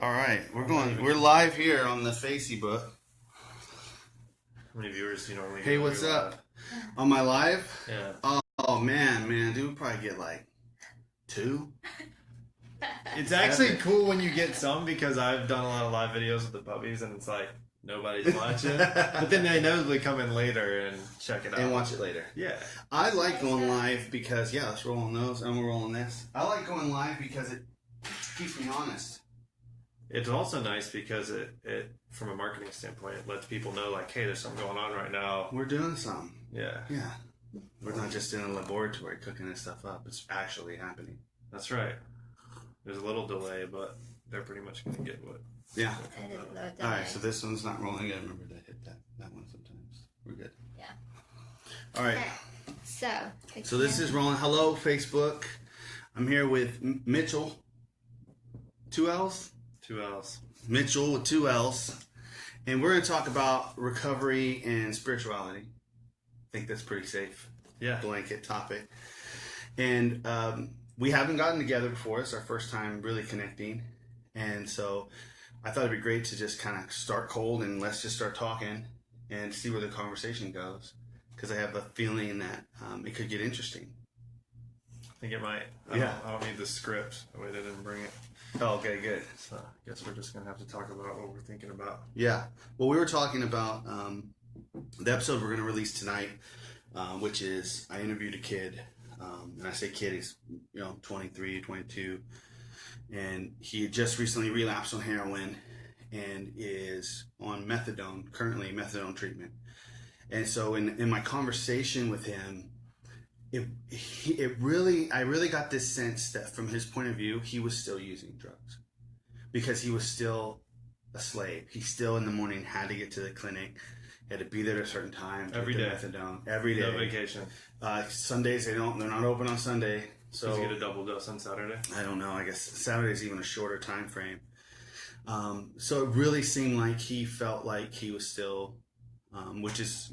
All right, we're live here on the Facebook. How many viewers do you normally get? Hey, what's up? On my live? Yeah. Oh man, dude, we'll probably get like 2. It's actually cool when you get some, because I've done a lot of live videos with the puppies and it's like nobody's watching. But then they inevitably come in later and check it out. And watch it later. Yeah. I like going live because, let's roll on those. I'm rolling this. I like going live because it keeps me honest. It's also nice because it from a marketing standpoint, it lets people know, like, hey, there's something going on right now. We're doing something. Yeah. Yeah. We're not just in a laboratory cooking this stuff up. It's actually happening. That's right. There's a little delay, but they're pretty much going to get what. Yeah. All right, so this one's not rolling. I gotta remember to hit that one sometimes. We're good. Yeah. All right. Okay. So this is rolling. Hello, Facebook. I'm here with Mitchell. 2 L's? 2 L's. Mitchell with 2 L's. And we're going to talk about recovery and spirituality. I think that's pretty safe. Yeah. Blanket topic. And we haven't gotten together before. It's our first time really connecting. And so I thought it'd be great to just kind of start cold and let's just start talking and see where the conversation goes. Because I have a feeling that it could get interesting. I think it might. I don't need the script. The way they didn't bring it. Oh, okay, good. So I guess we're just going to have to talk about what we're thinking about. Yeah. Well, we were talking about the episode we're going to release tonight, which is I interviewed a kid. And I say kid, he's 23, 22. And he had just recently relapsed on heroin and is on methadone, currently methadone treatment. And so in my conversation with him, I really got this sense that from his point of view, he was still using drugs because he was still a slave. He still in the morning had to get to the clinic, had to be there at a certain time. Every day. Methadone. Every day. No vacation. Sundays, they're not open on Sunday. So does he get a double dose on Saturday? I don't know. I guess Saturday's even a shorter time frame. So it really seemed like he felt like he was still, which is,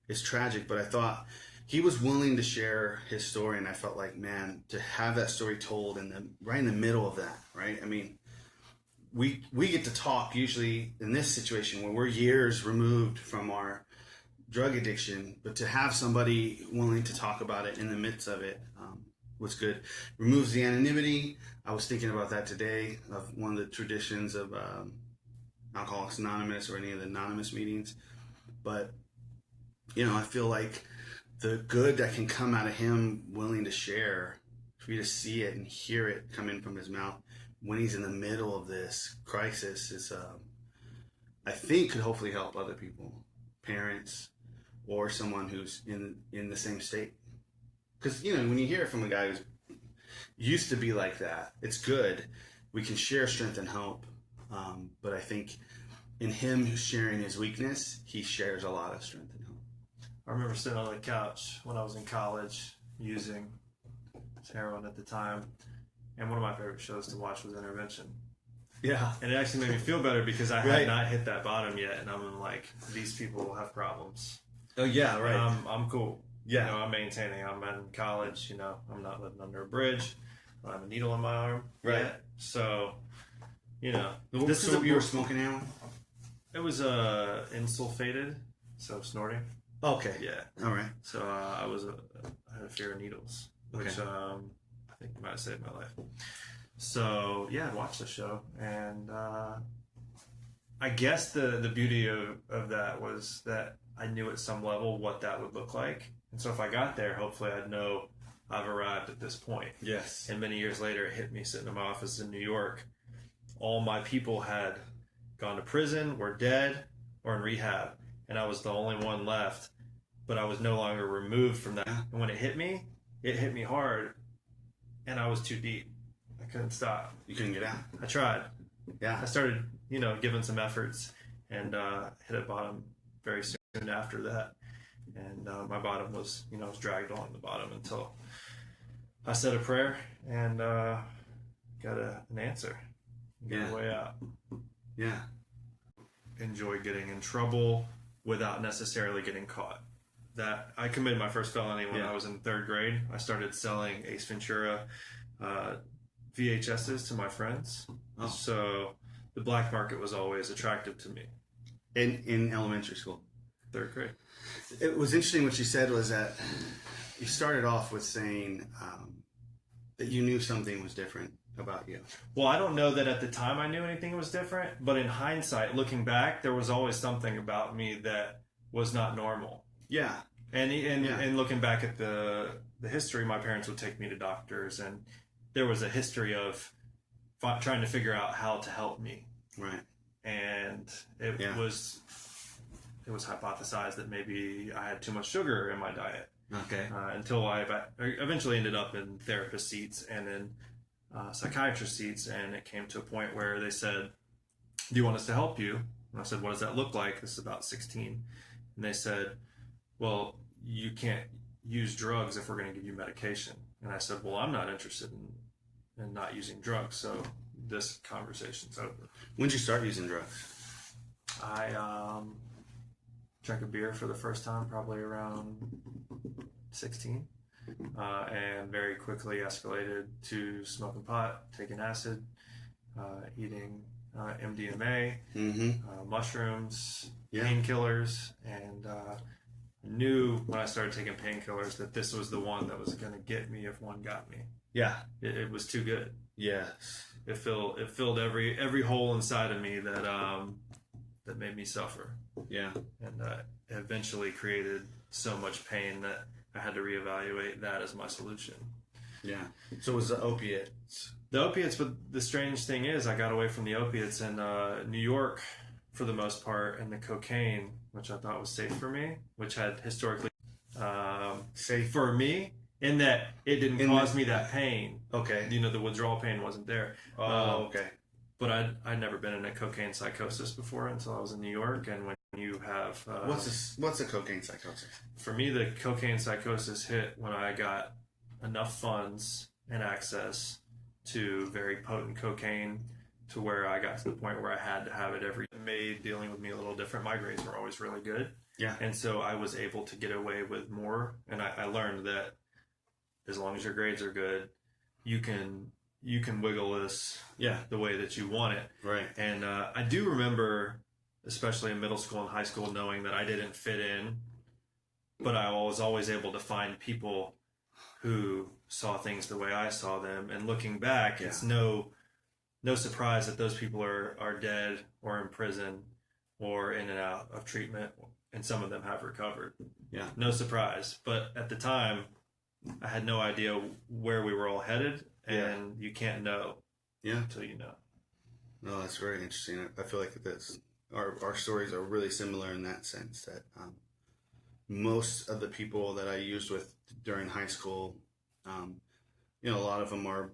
it's tragic, but I thought he was willing to share his story, and I felt like, man, to have that story told right in the middle of that, right? I mean, we get to talk usually in this situation where we're years removed from our drug addiction, but to have somebody willing to talk about it in the midst of it was good. Removes the anonymity. I was thinking about that today, of one of the traditions of Alcoholics Anonymous or any of the anonymous meetings. But, I feel like the good that can come out of him willing to share, for you to see it and hear it come in from his mouth when he's in the middle of this crisis is, I think, could hopefully help other people, parents, or someone who's in the same state. Because, when you hear it from a guy who's used to be like that, it's good. We can share strength and hope. But I think in him sharing his weakness, he shares a lot of strength and hope. I remember sitting on the couch when I was in college using heroin at the time. And one of my favorite shows to watch was Intervention. Yeah. And it actually made me feel better because I had not hit that bottom yet. And I'm like, these people have problems. Oh, yeah, right. I'm cool. Yeah. I'm maintaining. I'm in college. I'm not living under a bridge. I don't have a needle in my arm. Right. Yet. So, this is you were smoking heroin? It was insulfated, so snorting. Okay. Yeah. All right. So I had a fear of needles, which I think might have saved my life. So yeah, I watched the show, and I guess the beauty of that was that I knew at some level what that would look like. And so if I got there, hopefully I'd know I've arrived at this point. Yes. And many years later, it hit me sitting in my office in New York. All my people had gone to prison, were dead, or in rehab. And I was the only one left, but I was no longer removed from that. And when it hit me hard, and I was too deep. I couldn't stop. You couldn't get out? I tried. Yeah. I started, giving some efforts and hit a bottom very soon after that. And my bottom was, I was dragged on the bottom until I said a prayer and got an answer. Got a way out. Yeah. Enjoy getting in trouble without necessarily getting caught. That I committed my first felony when I was in 3rd grade. I started selling Ace Ventura VHSs to my friends. Oh. So the black market was always attractive to me. In elementary school. 3rd grade. It was interesting what you said was that you started off with saying that you knew something was different about you. Well, I don't know that at the time I knew anything was different, but in hindsight, looking back, there was always something about me that was not normal. Yeah. And looking back at the history, my parents would take me to doctors, and there was a history of trying to figure out how to help me. Right. And it was hypothesized that maybe I had too much sugar in my diet. Okay. Until I eventually ended up in therapist seats and in psychiatrist seats, and it came to a point where they said, "Do you want us to help you?" And I said, "What does that look like?" This is about 16. And they said, "Well, you can't use drugs if we're going to give you medication." And I said, "Well, I'm not interested in not using drugs, so this conversation's over." When did you start using drugs? I drank a beer for the first time probably around 16, and very quickly escalated to smoking pot, taking acid, eating MDMA, mushrooms, painkillers, and knew when I started taking painkillers that this was the one that was going to get me if one got me. Yeah. It was too good. Yes. It filled every hole inside of me that made me suffer. Yeah. And eventually created so much pain that I had to reevaluate that as my solution. Yeah. So it was the opiates. The opiates, but the strange thing is I got away from the opiates in New York for the most part, and the cocaine, which I thought was safe for me, which had historically safe for me in that it didn't cause me that pain. Okay. You know, the withdrawal pain wasn't there. Okay. But I'd never been in a cocaine psychosis before until I was in New York. And when you have... what's a cocaine psychosis? For me, the cocaine psychosis hit when I got enough funds and access to very potent cocaine to where I got to the point where I had to have it every day. It made dealing with me a little different. My grades were always really good. Yeah. And so I was able to get away with more. And I learned that as long as your grades are good, you can wiggle this the way that you want it. Right. And I do remember, especially in middle school and high school, knowing that I didn't fit in, but I was always able to find people who saw things the way I saw them. And looking back, it's no surprise that those people are dead or in prison or in and out of treatment, and some of them have recovered. Yeah. No surprise. But at the time, I had no idea where we were all headed, and you can't know until you know. No, that's very interesting. I feel like our stories are really similar in that sense that most of the people that I used with during high school, a lot of them are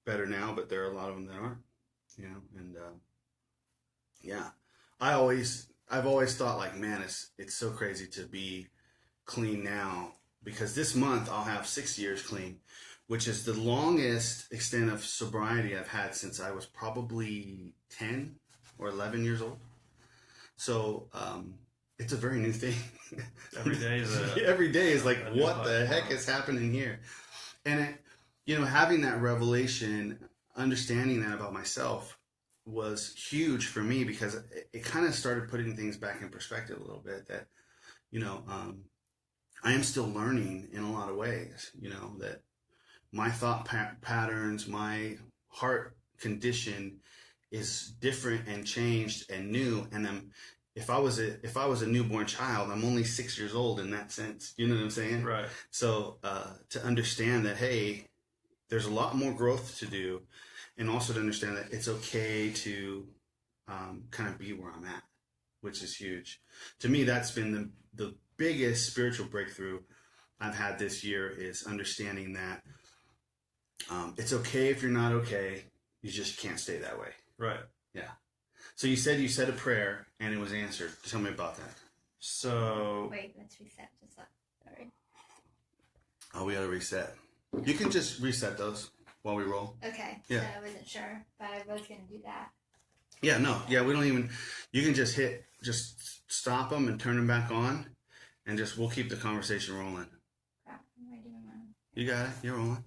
better now, but there are a lot of them that aren't, and I've always thought like, man, it's so crazy to be clean now, because this month I'll have 6 years clean, which is the longest extent of sobriety I've had since I was probably 10 or 11 years old. So it's a very new thing. Every day is like, what the heck is happening here? And having that revelation, understanding that about myself was huge for me, because it kind of started putting things back in perspective a little bit, that, I am still learning in a lot of ways, that my thought patterns, my heart condition is different and changed and new. And if I was a newborn child, I'm only 6 years old in that sense. You know what I'm saying? Right. So to understand that, hey, there's a lot more growth to do, and also to understand that it's okay to kind of be where I'm at, which is huge. To me, that's been the biggest spiritual breakthrough I've had this year, is understanding that it's okay if you're not okay. You just can't stay that way. Right. Yeah. So you said a prayer and it was answered. Tell me about that. So wait, let's reset. Sorry. Oh, we gotta reset. You can just reset those while we roll. Okay. Yeah. So I wasn't sure, but I was gonna do that. Yeah. No. Yeah. We don't even. You can just stop them and turn them back on, and we'll keep the conversation rolling. Crap, what am I doing wrong? You got it. You're rolling.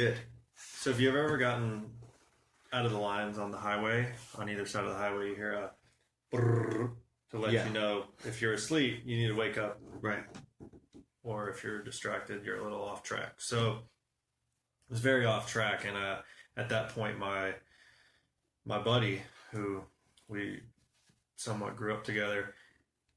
Good. So if you've ever gotten out of the lines on the highway, on either side of the highway, you hear a brrr to let you know if you're asleep, you need to wake up. Right. Or if you're distracted, you're a little off track. So it was very off track. And at that point, my buddy, who we somewhat grew up together,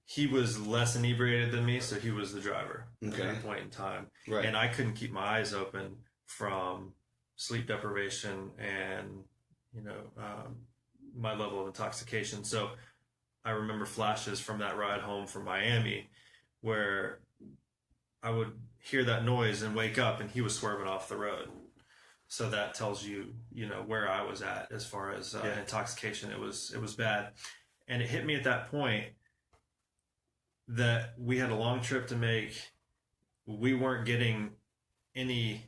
he was less inebriated than me, so he was the driver at that point in time. Right. And I couldn't keep my eyes open from sleep deprivation and, my level of intoxication. So I remember flashes from that ride home from Miami where I would hear that noise and wake up and he was swerving off the road. So that tells you, where I was at as far as intoxication. It was bad. And it hit me at that point that we had a long trip to make. We weren't getting any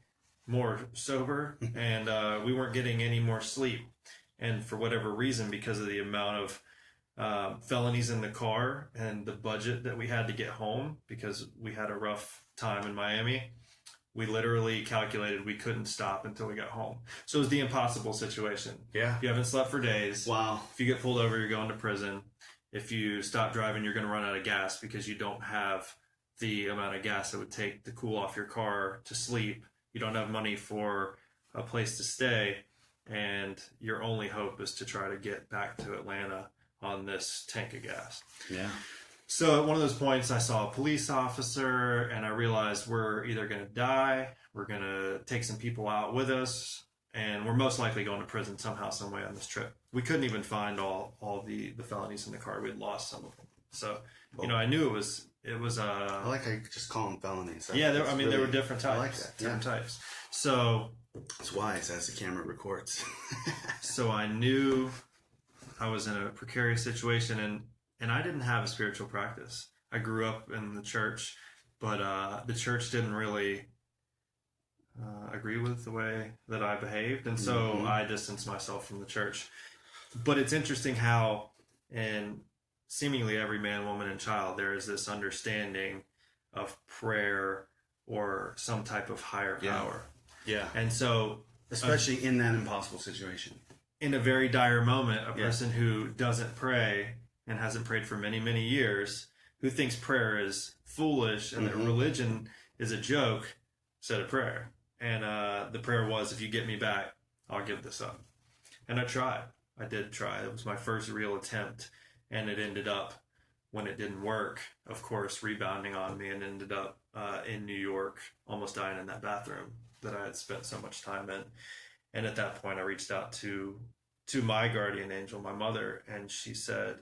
more sober and we weren't getting any more sleep. And for whatever reason, because of the amount of felonies in the car and the budget that we had to get home, because we had a rough time in Miami, we literally calculated we couldn't stop until we got home. So it was the impossible situation. Yeah. If you haven't slept for days, wow. If you get pulled over, you're going to prison. If you stop driving, you're going to run out of gas because you don't have the amount of gas it would take to cool off your car to sleep. You don't have money for a place to stay. And your only hope is to try to get back to Atlanta on this tank of gas. Yeah. So at one of those points, I saw a police officer and I realized we're either going to die, we're going to take some people out with us, and we're most likely going to prison somehow, some way on this trip. We couldn't even find all the felonies in the car. We'd lost some of them. So, I knew it was I like how you just call them felonies. There were different types. I like that. Different types. So it's wise as the camera records. So I knew I was in a precarious situation, and I didn't have a spiritual practice. I grew up in the church, but the church didn't really agree with the way that I behaved, and so I distanced myself from the church. But it's interesting how in seemingly every man, woman, and child, there is this understanding of prayer or some type of higher power. Yeah. And so, especially in that impossible situation. In a very dire moment, a person who doesn't pray and hasn't prayed for many, many years, who thinks prayer is foolish and that religion is a joke, said a prayer. And the prayer was, if you get me back, I'll give this up. And I tried. I did try. It was my first real attempt. And it ended up, when it didn't work, of course, rebounding on me, and ended up in New York, almost dying in that bathroom that I had spent so much time in. And at that point, I reached out to my guardian angel, my mother, and she said,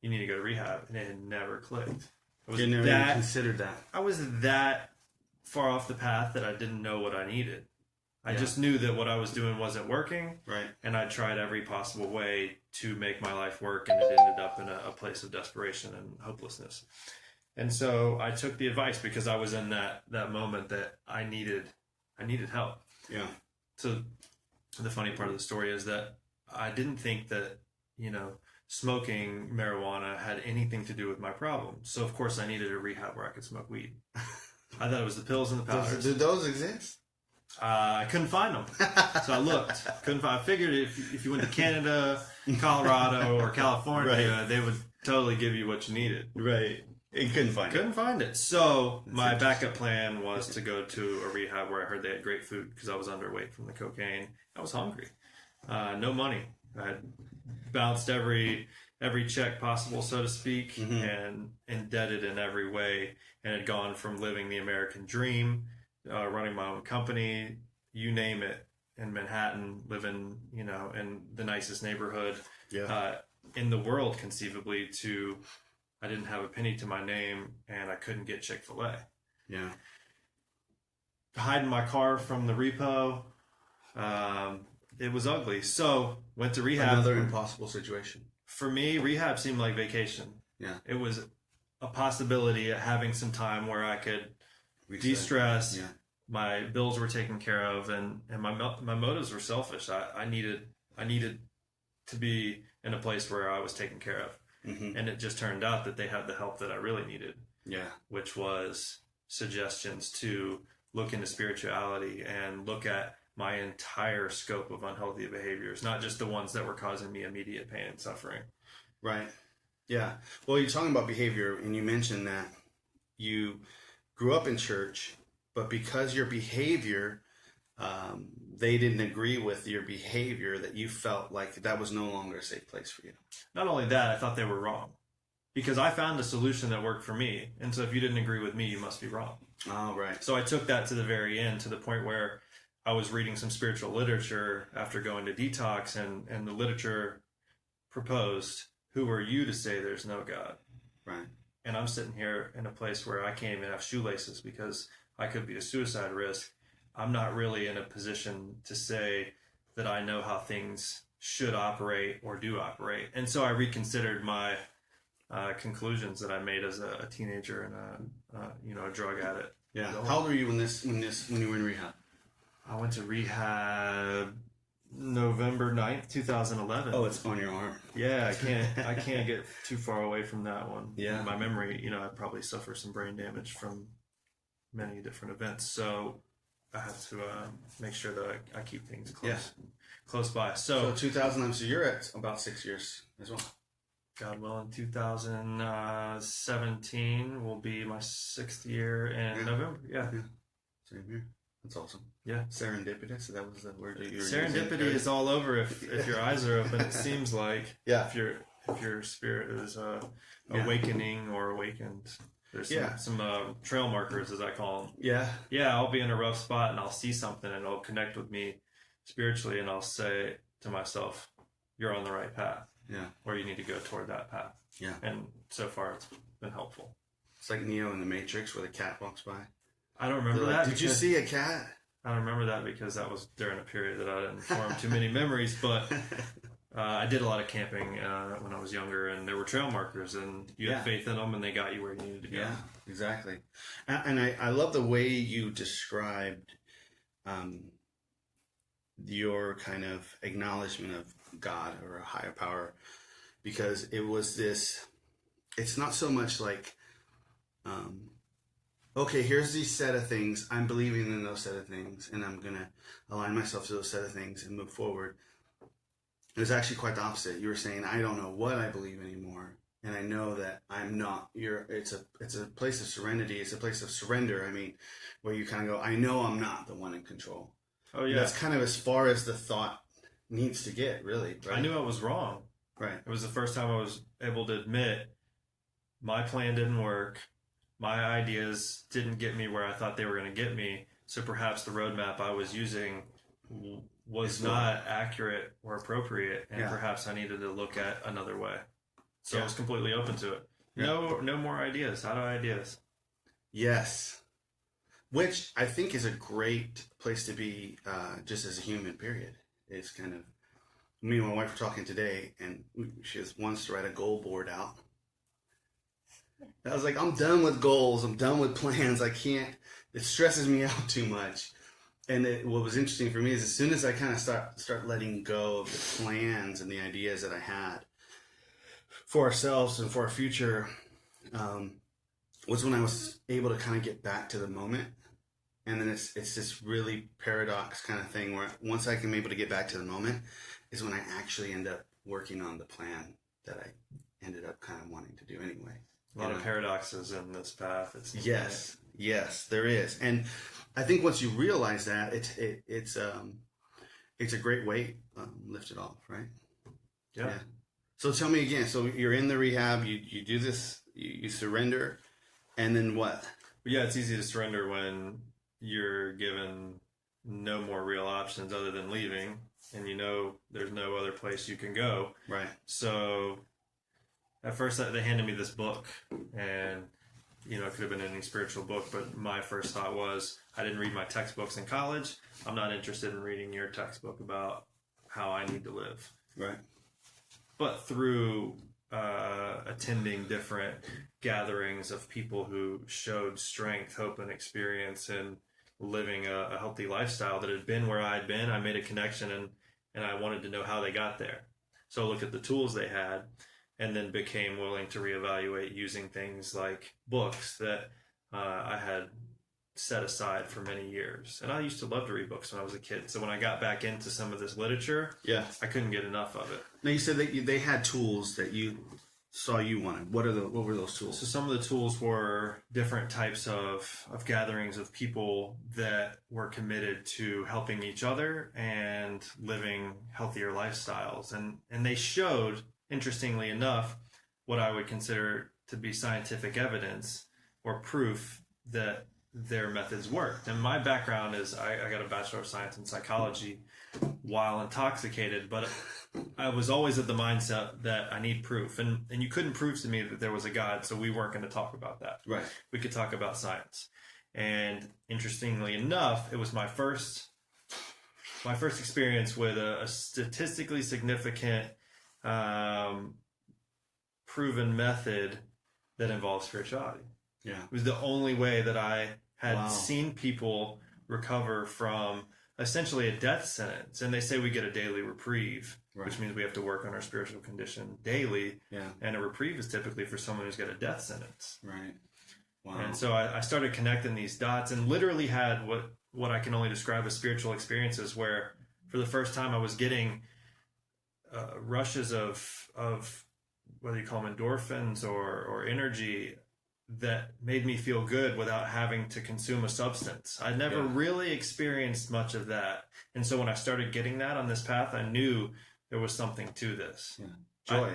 you need to go to rehab. And it had never clicked. You never even considered that. I was that far off the path that I didn't know what I needed. I just knew that what I was doing wasn't working. Right. And I tried every possible way to make my life work, and it ended up in a place of desperation and hopelessness. And so I took the advice because I was in that moment that I needed help. Yeah. So the funny part of the story is that I didn't think that, smoking marijuana had anything to do with my problem. So of course I needed a rehab where I could smoke weed. I thought it was the pills and the powders. Do those exist? I couldn't find them. So I looked. I figured if you went to Canada, Colorado, or California, they would totally give you what you needed. Right. And couldn't find it. So my backup plan was to go to a rehab where I heard they had great food because I was underweight from the cocaine. I was hungry. No money. I had bounced every check possible, so to speak, and indebted in every way, and had gone from living the American dream, running my own company, you name it, in Manhattan, living, in the nicest neighborhood in the world, conceivably, to I didn't have a penny to my name and I couldn't get Chick-fil-A. Yeah. Hiding my car from the repo. It was ugly. So went to rehab. Another impossible situation. For me, rehab seemed like vacation. Yeah. It was a possibility of having some time where I could de-stress. Yeah. My bills were taken care of, and my motives were selfish. I needed to be in a place where I was taken care of. And it just turned out that they had the help that I really needed. Yeah. Which was suggestions to look into spirituality and look at my entire scope of unhealthy behaviors, not just the ones that were causing me immediate pain and suffering. Right. Yeah. Well, you're talking about behavior, and you mentioned that you grew up in church, but because your behavior, they didn't agree with your behavior, that you felt like that was no longer a safe place for you. Not only that, I thought they were wrong because I found a solution that worked for me. And so if you didn't agree with me, you must be wrong. Oh, right. So I took that to the very end, to the point where I was reading some spiritual literature after going to detox, and the literature proposed, who are you to say there's no God? Right. And I'm sitting here in a place where I can't even have shoelaces because I could be a suicide risk. I'm not really in a position to say that I know how things should operate or do operate. And so I reconsidered my conclusions that I made as a teenager and a drug addict. Yeah. How old were you when you were in rehab? I went to rehab November 9th, 2011. Oh, it's on your arm. Yeah, I can't get too far away from that one. Yeah. My memory, I probably suffer some brain damage from many different events. So I have to make sure that I keep things close by. So 2011, so you're at about 6 years as well. God willing, 2017 will be my 6th year in November. Yeah. Same here. That's awesome. Yeah. Serendipitous. So that was the word that you were Serendipity using. is all over if your eyes are open. It seems like Yeah. if your spirit is awakening or awakened. There's some trail markers, as I call them. Yeah. Yeah, I'll be in a rough spot and I'll see something and it'll connect with me spiritually, and I'll say to myself, "You're on the right path." Yeah. Or you need to go toward that path. Yeah. And so far, it's been helpful. It's like Neo in the Matrix where the cat walks by. I don't remember Like, that. did you see a cat? I don't remember that because that was during a period that I didn't form too many memories. But I did a lot of camping when I was younger, and there were trail markers, and you had faith in them, and they got you where you needed to go. Yeah, exactly. And I love the way you described your kind of acknowledgement of God or a higher power, because it was this, it's not so much like, okay, here's these set of things, I'm believing in those set of things, and I'm going to align myself to those set of things and move forward. It was actually quite the opposite. You were saying, I don't know what I believe anymore, and I know that I'm not. It's a place of serenity. It's a place of surrender. I mean, where you kind of go, I know I'm not the one in control. Oh yeah, that's kind of as far as the thought needs to get, really. Right? I knew I was wrong. Right. It was the first time I was able to admit my plan didn't work. My ideas didn't get me where I thought they were going to get me. So perhaps the roadmap I was using was not accurate or appropriate, and perhaps I needed to look at another way. So I was completely open to it. No more ideas. How do ideas? Yes. Which I think is a great place to be, just as a human, period. It's kind of, me and my wife were talking today, and she wants to write a goal board out. I was like, I'm done with goals. I'm done with plans. I can't, it stresses me out too much. And what was interesting for me is as soon as I kind of start letting go of the plans and the ideas that I had for ourselves and for our future, was when I was able to kind of get back to the moment. And then it's this really paradox kind of thing where once I can be able to get back to the moment is when I actually end up working on the plan that I ended up kind of wanting to do anyway. A lot of paradoxes in this path. Yes, there is. And I think once you realize that, it's a great weight lifted off, right? Yeah. So tell me again. So you're in the rehab. You do this. You surrender, and then what? Yeah, it's easy to surrender when you're given no more real options other than leaving, and you know there's no other place you can go. Right. So at first they handed me this book, and it could have been any spiritual book, but my first thought was, I didn't read my textbooks in college. I'm not interested in reading your textbook about how I need to live. Right. But through attending different gatherings of people who showed strength, hope, and experience in living a healthy lifestyle that had been where I'd been, I made a connection, and I wanted to know how they got there. So I looked at the tools they had, and then became willing to reevaluate using things like books that I had set aside for many years. And I used to love to read books when I was a kid. So when I got back into some of this literature, Yeah. I couldn't get enough of it. Now you said that they had tools that you saw you wanted. What were those tools? So some of the tools were different types of gatherings of people that were committed to helping each other and living healthier lifestyles. And they showed, interestingly enough, what I would consider to be scientific evidence or proof that their methods worked. And my background is I got a Bachelor of Science in Psychology while intoxicated, but I was always at the mindset that I need proof. And you couldn't prove to me that there was a God, so we weren't going to talk about that. Right. We could talk about science. And interestingly enough, it was my first experience with a statistically significant proven method that involves spirituality. Yeah. It was the only way that I had Wow. seen people recover from essentially a death sentence. And they say we get a daily reprieve, Right. which means we have to work on our spiritual condition daily. Yeah. And a reprieve is typically for someone who's got a death sentence. Right. Wow. And so I started connecting these dots and literally had what I can only describe as spiritual experiences where for the first time I was getting rushes of whether you call them endorphins or energy that made me feel good without having to consume a substance. I'd never really experienced much of that. And so when I started getting that on this path, I knew there was something to this. Yeah. Joy.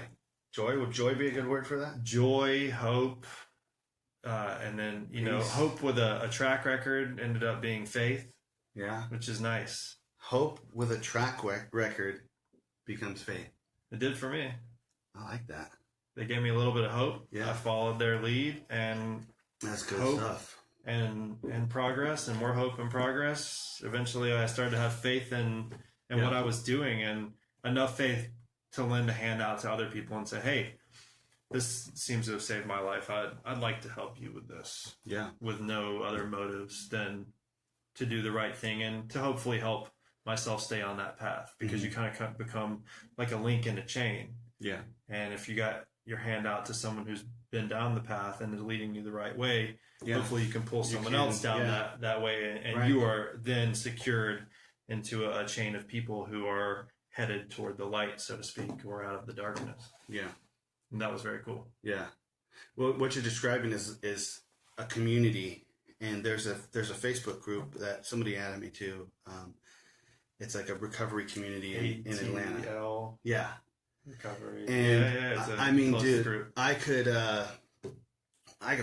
Joy? Would joy be a good word for that? Joy, hope, and then, Peace. hope with a track record ended up being faith, Yeah. which is nice. Hope with a track record becomes faith. It did for me. I like that. They gave me a little bit of hope. Yeah. I followed their lead and That's good Hope. stuff. and progress and more hope and progress. Eventually I started to have faith in what I was doing and enough faith to lend a hand out to other people and say, hey, this seems to have saved my life. I'd like to help you with this Yeah. with no other motives than to do the right thing and to hopefully help myself stay on that path because you kind of become like a link in a chain. Yeah. And if you got your hand out to someone who's been down the path and is leading you the right way, Yeah. hopefully you can pull someone else down that way and Right. you are then secured into a chain of people who are headed toward the light, so to speak, or out of the darkness. Yeah. And that was very cool. Yeah. Well, what you're describing is a community, and there's a Facebook group that somebody added me to. It's like a recovery community in Atlanta. ATL Yeah. recovery. And It's a I mean, close dude, group. I could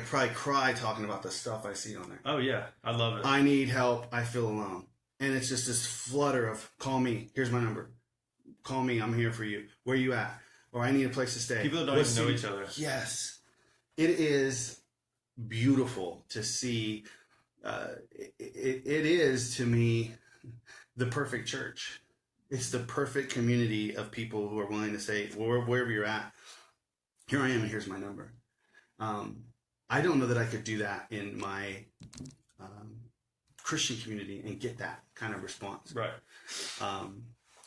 probably cry talking about the stuff I see on there. Oh yeah, I love it. I need help. I feel alone. And it's just this flutter of call me. Here's my number. Call me. I'm here for you. Where you at? Or I need a place to stay. People that don't even know each other. Yes. It is beautiful to see. It is, to me, the perfect church. It's the perfect community of people who are willing to say, wherever you're at, here I am and here's my number. I don't know that I could do that in my Christian community and get that kind of response. Right.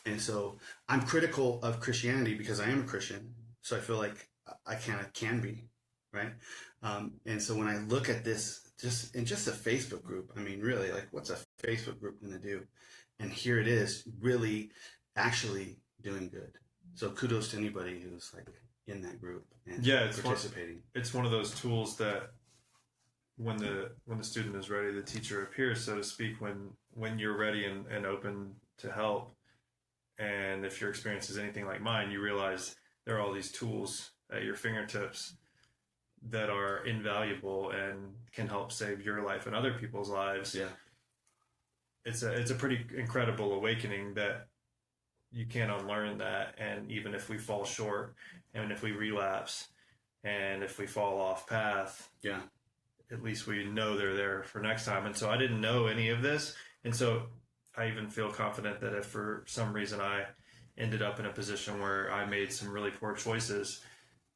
And so I'm critical of Christianity because I am a Christian. So I feel like I can be, right? And so when I look at this, just a Facebook group, I mean, really, like, what's a Facebook group going to do? And here it is, really, actually doing good. So kudos to anybody who's like in that group and participating. It's one of those tools that when the student is ready, the teacher appears, so to speak, when you're ready and open to help. And if your experience is anything like mine, you realize there are all these tools at your fingertips that are invaluable and can help save your life and other people's lives. Yeah. It's a pretty incredible awakening that you can't unlearn that. And even if we fall short and if we relapse and if we fall off path, Yeah. at least we know they're there for next time. And so I didn't know any of this. And so I even feel confident that if for some reason I ended up in a position where I made some really poor choices,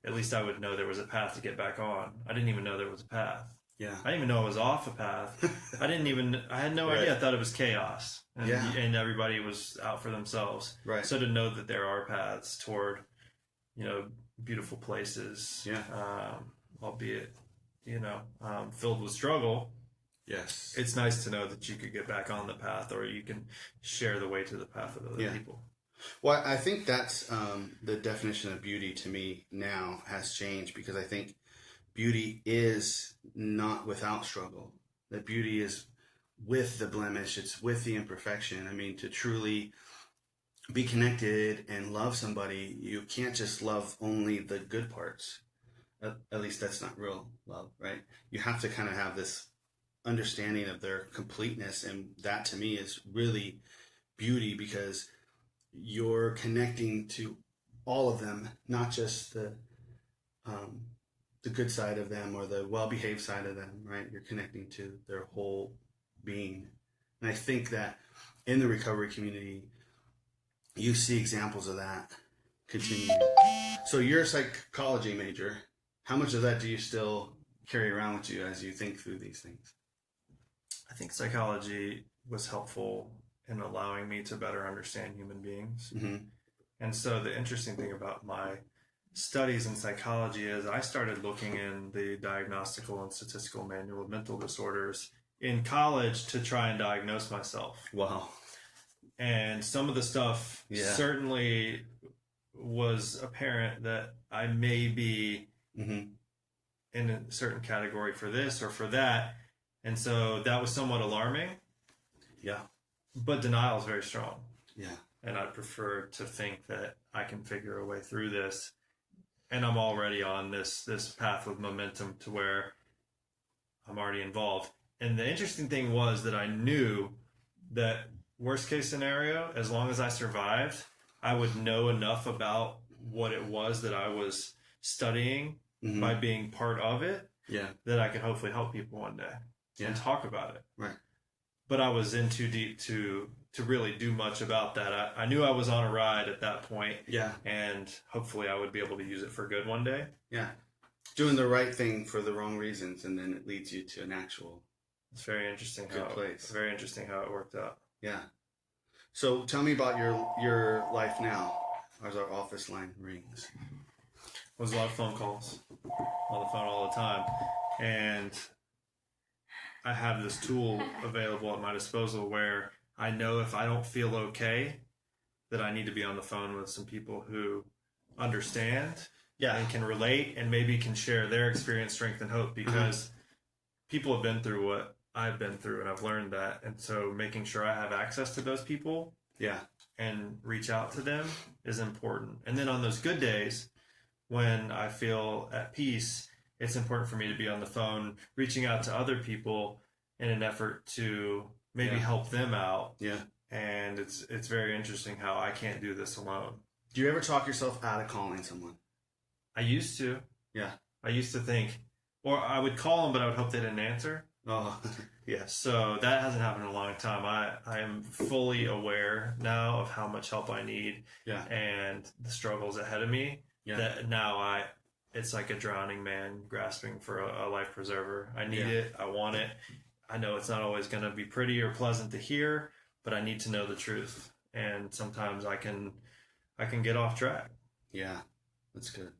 at least I would know there was a path to get back on. I didn't even know there was a path. Yeah. I didn't even know I was off a path. I had no idea. I thought it was chaos. And everybody was out for themselves. Right. So to know that there are paths toward, beautiful places, Yeah. albeit, filled with struggle, Yes. it's nice to know that you could get back on the path, or you can share the way to the path with other people. Well, I think that's the definition of beauty to me now has changed, because I think beauty is not without struggle. That beauty is with the blemish. It's with the imperfection. I mean, to truly be connected and love somebody, you can't just love only the good parts. At least that's not real love, right? You have to kind of have this understanding of their completeness, and that to me is really beauty, because you're connecting to all of them, not just the good side of them or the well-behaved side of them, right? You're connecting to their whole being. And I think that in the recovery community, you see examples of that continue. So you're a psychology major. How much of that do you still carry around with you as you think through these things? I think psychology was helpful in allowing me to better understand human beings. Mm-hmm. And so the interesting thing about my studies in psychology is I started looking in the Diagnostical and Statistical Manual of Mental Disorders in college to try and diagnose myself. Wow. And some of the stuff certainly was apparent that I may be in a certain category for this or for that. And so that was somewhat alarming. Yeah. But denial is very strong. Yeah. And I prefer to think that I can figure a way through this. And I'm already on this path with momentum to where I'm already involved. And the interesting thing was that I knew that worst case scenario, as long as I survived, I would know enough about what it was that I was studying by being part of it that I could hopefully help people one day and talk about it. Right. But I was in too deep to really do much about that. I knew I was on a ride at that point. Yeah. And hopefully I would be able to use it for good one day. Yeah. Doing the right thing for the wrong reasons, and then it leads you to an actual It's very interesting very interesting how it worked out. Yeah. So tell me about your life now, as our office line rings. It was a lot of phone calls on the phone all the time. And I have this tool available at my disposal where I know if I don't feel okay, that I need to be on the phone with some people who understand and can relate and maybe can share their experience, strength, and hope, because people have been through what I've been through, and I've learned that. And so making sure I have access to those people and reach out to them is important. And then on those good days, when I feel at peace, it's important for me to be on the phone, reaching out to other people in an effort to maybe help them out. Yeah. And it's very interesting how I can't do this alone. Do you ever talk yourself out of calling someone? I used to. Yeah. I used to think, or I would call them, but I would hope they didn't answer. Oh, yeah. So that hasn't happened in a long time. I am fully aware now of how much help I need and the struggles ahead of me. Yeah. That now it's like a drowning man grasping for a life preserver. I need it. I want it. I know it's not always going to be pretty or pleasant to hear, but I need to know the truth. And sometimes I can get off track. Yeah, that's good.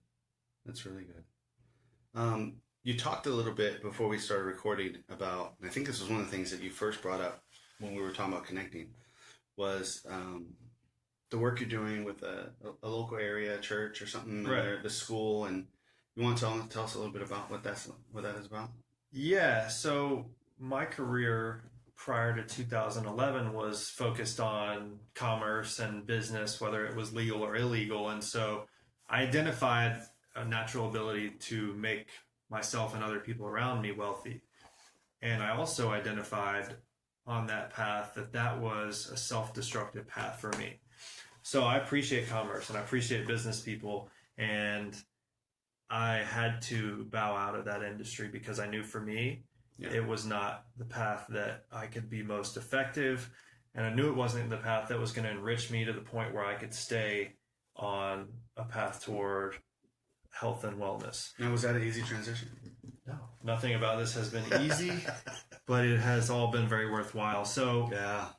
That's really good. You talked a little bit before we started recording about, and I think this was one of the things that you first brought up when we were talking about connecting, was the work you're doing with a local area church or something, or the school. And you want to tell us a little bit about what that is about? Yeah. So my career prior to 2011 was focused on commerce and business, whether it was legal or illegal. And so I identified a natural ability to make myself and other people around me wealthy. And I also identified on that path that was a self-destructive path for me. So I appreciate commerce and I appreciate business people. And I had to bow out of that industry because I knew for me, it was not the path that I could be most effective. And I knew it wasn't the path that was going to enrich me to the point where I could stay on a path toward health and wellness. Now, was that an easy transition? No. Nothing about this has been easy, but it has all been very worthwhile. So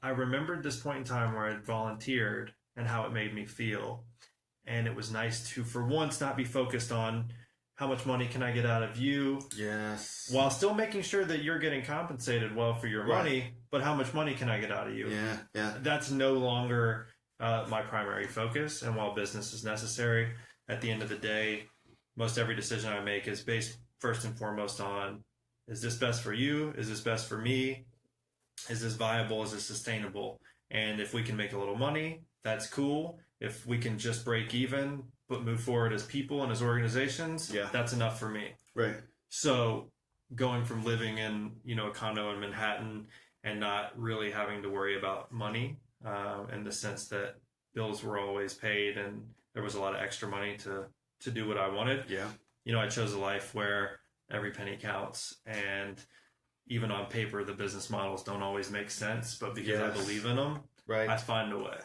I remembered this point in time where I volunteered and how it made me feel. And it was nice to, for once, not be focused on how much money can I get out of you? Yes. While still making sure that you're getting compensated well for your money, but how much money can I get out of you? Yeah, yeah. That's no longer my primary focus. And while business is necessary, at the end of the day, most every decision I make is based first and foremost on, is this best for you? Is this best for me? Is this viable? Is this sustainable? And if we can make a little money, that's cool. If we can just break even, but move forward as people and as organizations, that's enough for me. Right. So going from living in, a condo in Manhattan and not really having to worry about money, in the sense that bills were always paid and there was a lot of extra money to do what I wanted. Yeah. I chose a life where every penny counts, and even on paper, the business models don't always make sense, but because I believe in them, I find a way.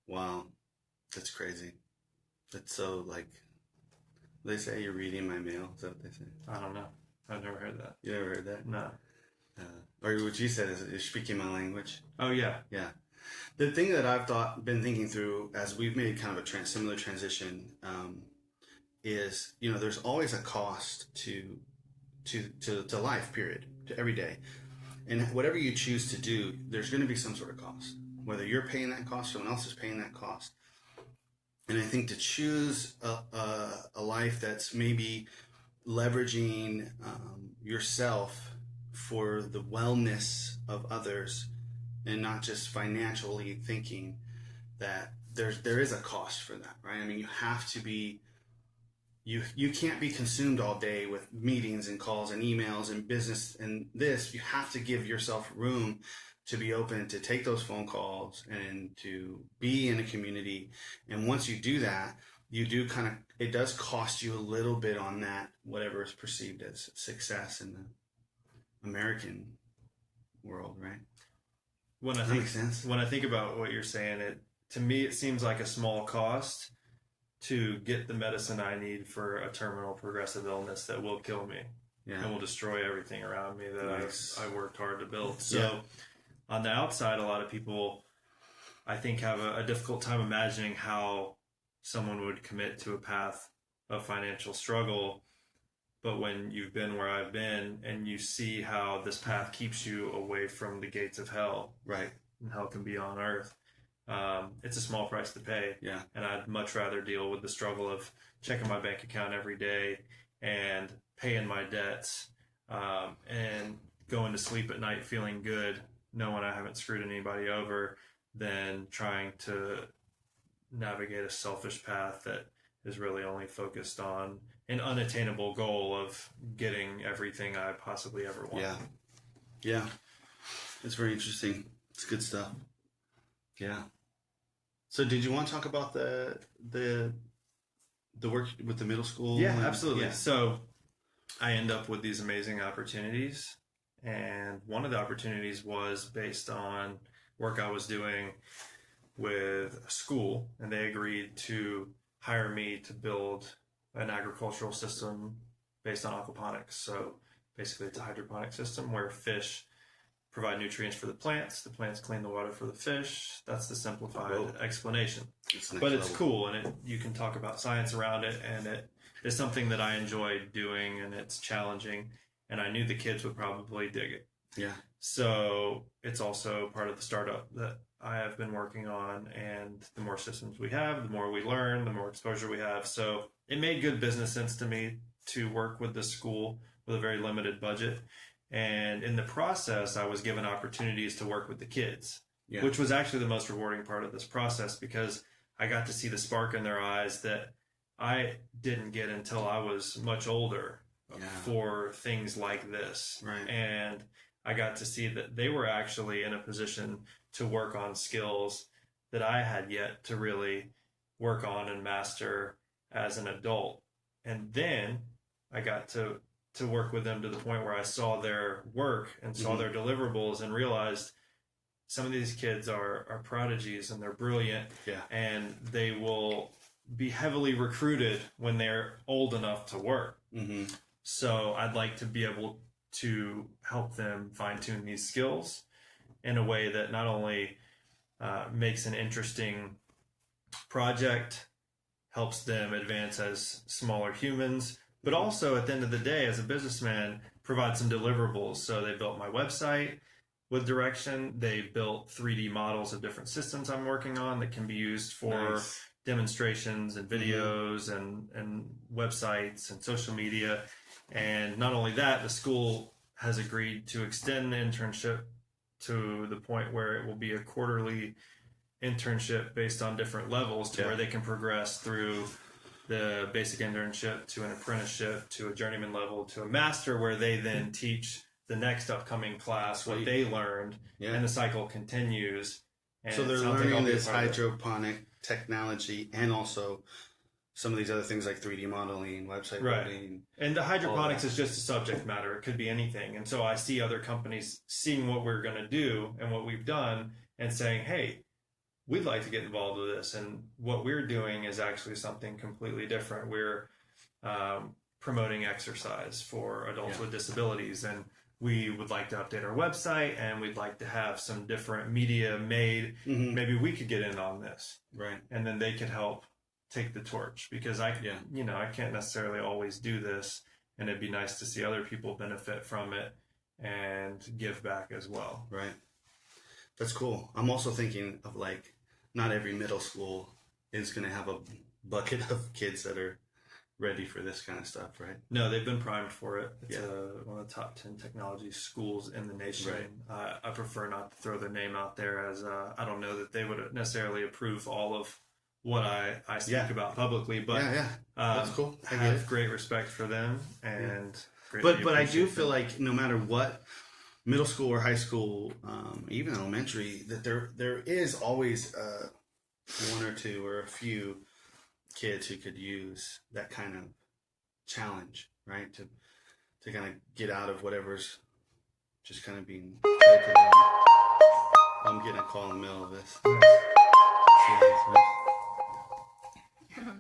Wow. That's crazy. That's so they say you're reading my mail. Is that what they say? I don't know. I've never heard that. You ever heard that? No. Or what you said is you're speaking my language. Oh, yeah. Yeah. The thing that I've been thinking through as we've made kind of a similar transition is, there's always a cost to life, period, to every day. And whatever you choose to do, there's going to be some sort of cost. Whether you're paying that cost, someone else is paying that cost. And I think to choose a life that's maybe leveraging yourself for the wellness of others, and not just financially thinking that there is a cost for that, right? I mean, you have to be, you can't be consumed all day with meetings and calls and emails and business and this. You have to give yourself room to be open to take those phone calls and to be in a community. And once you do that, you do it does cost you a little bit on that, whatever is perceived as success in the American world, right? That makes sense. When I think about what you're saying, to me, it seems like a small cost to get the medicine I need for a terminal progressive illness that will kill me and will destroy everything around me that I worked hard to build. So on the outside, a lot of people, I think, have a difficult time imagining how someone would commit to a path of financial struggle. But when you've been where I've been and you see how this path keeps you away from the gates of hell, right, and hell can be on earth, it's a small price to pay. Yeah. And I'd much rather deal with the struggle of checking my bank account every day and paying my debts, and going to sleep at night feeling good, knowing I haven't screwed anybody over, than trying to navigate a selfish path that is really only focused on an unattainable goal of getting everything I possibly ever want. Yeah. It's very interesting. It's good stuff. Yeah. So did you want to talk about the work with the middle school? Yeah, absolutely. Yeah. So I end up with these amazing opportunities. And one of the opportunities was based on work I was doing with a school, and they agreed to hire me to build an agricultural system based on aquaponics. So basically it's a hydroponic system where fish provide nutrients for the plants clean the water for the fish. That's the simplified explanation. But it's cool, and you can talk about science around it, and it is something that I enjoy doing, and it's challenging, and I knew the kids would probably dig it. Yeah. So it's also part of the startup that I have been working on, and the more systems we have, the more we learn, the more exposure we have. So it made good business sense to me to work with this school with a very limited budget. And in the process, I was given opportunities to work with the kids, which was actually the most rewarding part of this process, because I got to see the spark in their eyes that I didn't get until I was much older for things like this. Right. And I got to see that they were actually in a position to work on skills that I had yet to really work on and master as an adult. And then I got to work with them to the point where I saw their work and saw their deliverables and realized some of these kids are prodigies, and they're brilliant, and they will be heavily recruited when they're old enough to work. So I'd like to be able to help them fine-tune these skills in a way that not only makes an interesting project, helps them advance as smaller humans, but also at the end of the day, as a businessman, provide some deliverables. So they built my website with direction. They built 3D models of different systems I'm working on that can be used for Nice. demonstrations and videos and websites and social media. And not only that, the school has agreed to extend the internship to the point where it will be a quarterly internship based on different levels to where they can progress through the basic internship to an apprenticeship to a journeyman level to a master, where they then teach the next upcoming class what they learned, and the cycle continues. And so they're it sounds like I'll learning be a this part of it. hydroponic technology and also some of these other things like 3D modeling, website building. And the hydroponics is just a subject matter. It could be anything. And so I see other companies seeing what we're going to do and what we've done and saying, hey, we'd like to get involved with this. And what we're doing is actually something completely different. We're promoting exercise for adults with disabilities. And we would like to update our website, and we'd like to have some different media made. Maybe we could get in on this. Right. And then they could help take the torch, because I can't necessarily always do this, and it'd be nice to see other people benefit from it and give back as well. Right. That's cool. I'm also thinking of like, not every middle school is going to have a bucket of kids that are ready for this kind of stuff, right? No, they've been primed for it. It's one of the top 10 technology schools in the nation. Right. I prefer not to throw their name out there, as I don't know that they would necessarily approve all of what I speak about publicly, but that's cool. I have great respect for them, and but I do feel like no matter what, middle school or high school, even elementary, that there is always one or two or a few kids who could use that kind of challenge, right? To kind of get out of whatever's just kind of being filtered on. I'm getting a call in the middle of this.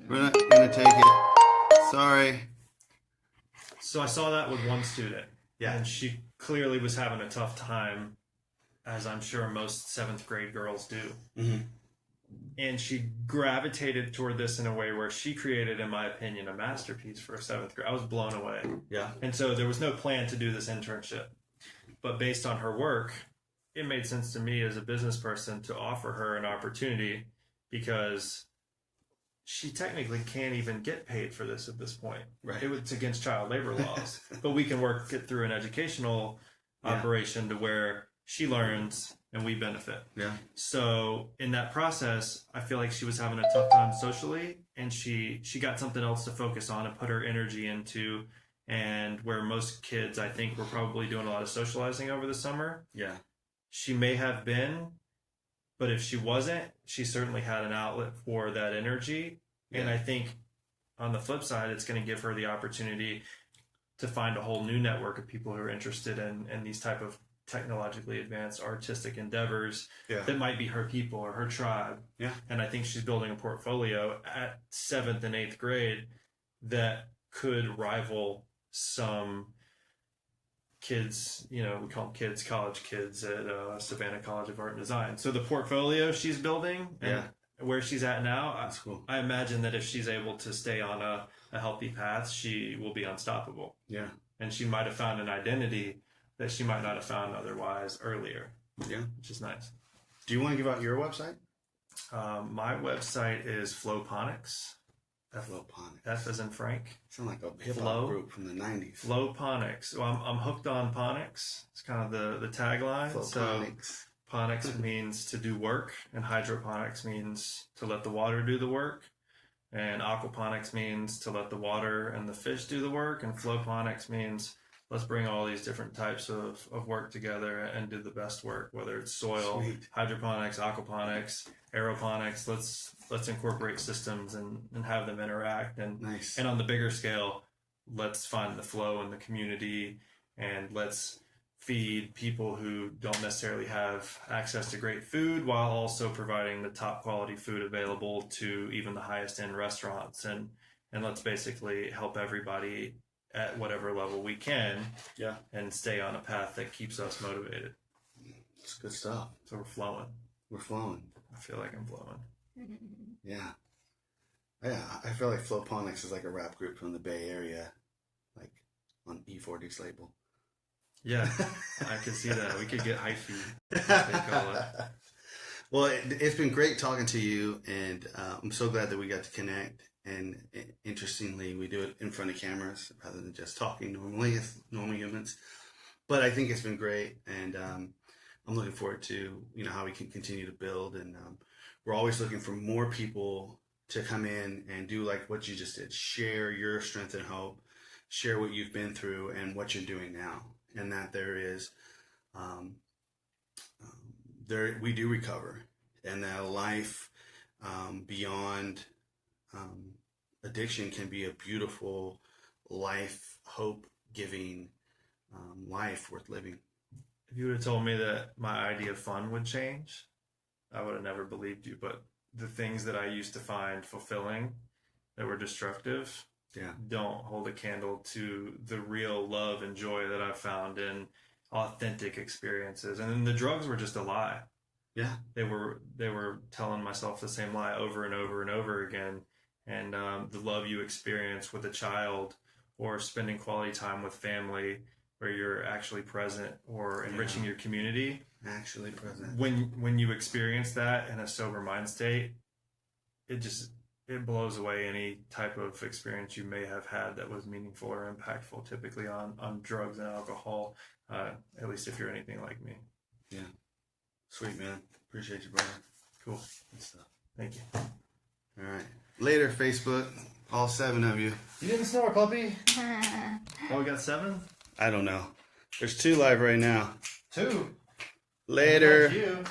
We're not gonna take it. Sorry. So I saw that with one student. Yeah. And she clearly was having a tough time, as I'm sure most 7th grade girls do. And she gravitated toward this in a way where she created, in my opinion, a masterpiece for a 7th grade. I was blown away. Yeah. And so there was no plan to do this internship. But based on her work, it made sense to me as a business person to offer her an opportunity, because she technically can't even get paid for this at this point. Right. It's against child labor laws. But we can work it through an educational operation to where she learns and we benefit. Yeah. So in that process, I feel like she was having a tough time socially, and she got something else to focus on and put her energy into. And where most kids, I think, were probably doing a lot of socializing over the summer. Yeah. She may have been, but if she wasn't, she certainly had an outlet for that energy. Yeah. And I think on the flip side, it's going to give her the opportunity to find a whole new network of people who are interested in these type of technologically advanced artistic endeavors that might be her people or her tribe. Yeah. And I think she's building a portfolio at 7th and 8th grade that could rival some kids, we call them kids, college kids at Savannah College of Art and Design. So the portfolio she's building and where she's at now, that's cool. I imagine that if she's able to stay on a healthy path, she will be unstoppable. Yeah. And she might have found an identity that she might not have found otherwise earlier. Yeah. Which is nice. Do you want to give out your website? My website is Flowponics. F as in Frank. Sound like a hip hop group from the 90s. Flowponics. So I'm hooked on ponics. It's kind of the tagline. Flowponics. So ponics means to do work, and hydroponics means to let the water do the work. And aquaponics means to let the water and the fish do the work. And flowponics means let's bring all these different types of work together and do the best work, whether it's soil, hydroponics, aquaponics, aeroponics. Let's incorporate systems and have them interact. And and on the bigger scale, let's find the flow in the community, and let's feed people who don't necessarily have access to great food, while also providing the top quality food available to even the highest end restaurants. And let's basically help everybody at whatever level we can, and stay on a path that keeps us motivated. It's good stuff. So we're flowing. I feel like I'm flowing. Yeah. I feel like Flowponics is like a rap group from the Bay Area. on E40's label. Yeah, I could see that. We could get hyphy. They call it. Well, it's been great talking to you, and I'm so glad that we got to connect. And interestingly, we do it in front of cameras rather than just talking normally as normal humans. But I think it's been great, and I'm looking forward to how we can continue to build. And we're always looking for more people to come in and do like what you just did. Share your strength and hope. Share what you've been through and what you're doing now. And that there is, we do recover, and that a life beyond addiction can be a beautiful life, hope-giving life worth living. If you would have told me that my idea of fun would change, I would have never believed you. But the things that I used to find fulfilling that were destructive, don't hold a candle to the real love and joy that I've found in authentic experiences. And then the drugs were just a lie. Yeah. They were telling myself the same lie over and over and over again. And the love you experience with a child, or spending quality time with family where you're actually present, or enriching your community. Actually present. When you experience that in a sober mind state, it blows away any type of experience you may have had that was meaningful or impactful, typically on drugs and alcohol, at least if you're anything like me. Yeah. Sweet, man. Appreciate you, brother. Cool. Good stuff. Thank you. All right. Later, Facebook. All 7 of you. You didn't snore, puppy. Oh, we got 7? I don't know. There's 2 live right now. 2. Later. You.